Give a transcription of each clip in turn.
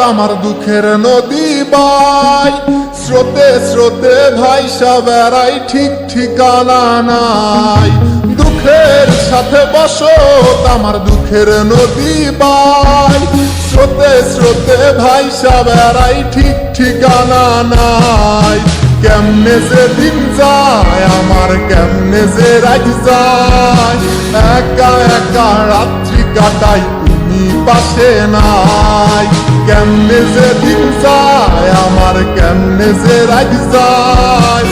আমার দুঃখের নদী বাই, স্রোতে স্রোতে ভাইসা বেড়াই, ঠিক ঠিকানা নাই। দুঃখের সাথে বসত আমার দুঃখের নদী বাই, স্রোতে স্রোতে ভাইসা বেড়াই, ঠিক ঠিকানা নাই। কেমনে যে দিন যায় আমার, কেমনে যে রাত যায়, একা একা রাত্রি কাটাই তুমি পাশে নাই। কেমনে যে দিন যায় আমার, কেমনে যে রাত যায়,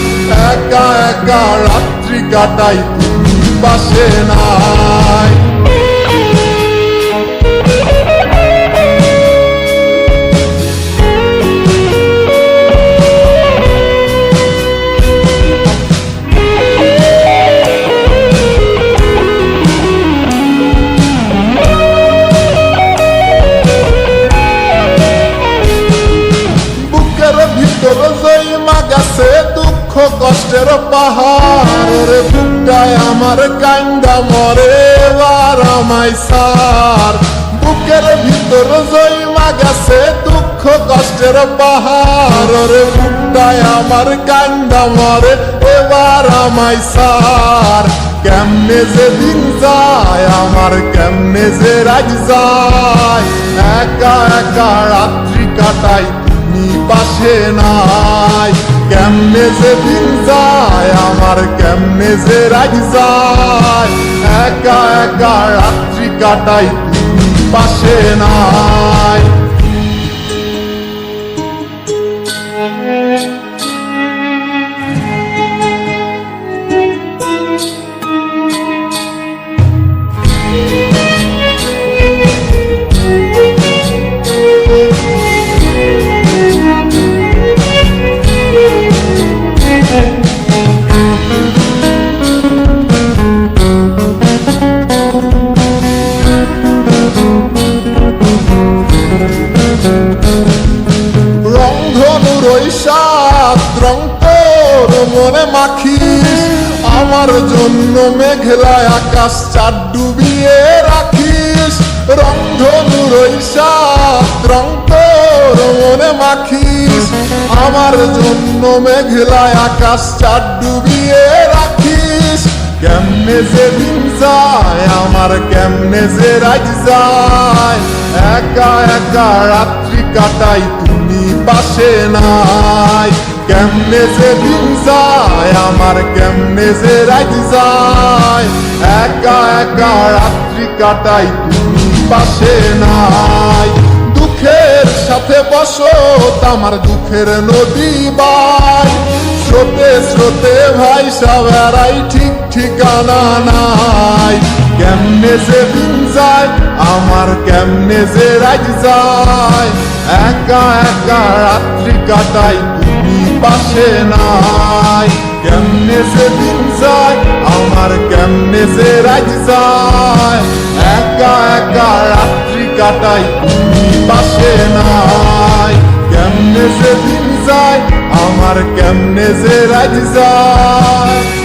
একা একা রাত্রি কাটাই তুমি পাশে নাই। ভিতর জয়মা গেছে দুঃখ কষ্টের পাহাড়, রে বুকটায় আমার কান্দা মরে এবার আমায় সার। বুকের ভিতর জয়মা গেছে দুঃখ কষ্টের পাহাড়, রে বুকটায় আমার কান্দা মরে এবার আমায় সার। কেমনে যে দিন যায় আমার, কেমনে যে রাত যায়, একা একা রাত্রি কাটাই তুমি পাশে নাই। কেমনে যে দিন যায় আমার, কেমনে যে রাত যায়, একা একা রাত্রি কাটাই তুমি পাশে নাই। রংধনুর ওই সাত রং তোর মনে মাখিস, আমার জন্য মেঘলায় আকাশ চাঁদ ডুবিয়ে রাখিস। রংধনুর ওই সাত রং তোর মনে মাখিস, আমার জন্য মেঘলায় আকাশ চাঁদ ডুবিয়ে রাখিস। কেমনে যে দিন যায় আমার, কেমনে যে রাত যায়, একা একা রাত্রি কাটাই তুমি পাশে নাই। কেমনে যে দিন যায় আমার, কেমনে যে রাত যায়, একা একা রাত্রি কাটাই তুমি পাশে নাই। দুঃখের সাথে বসত আমার দুঃখের নদী বাই, স্রোতে স্রোতে ভাইসা বেড়াই, ঠিক ঠিকানা নাই। কেমনে যে দিন যায় আমার, কেমনে যে রাত যায়, একা একা রাত্রি কাটাই তুমি পাশে নাই। কেমনে যে দিন যায় আমার, কেমনে যে রাত যায়, একা একা রাত্রি কাটাই তুমি পাশে নাই। কেমনে যে দিন যায় আমার, কেমনে যে রাত যায়।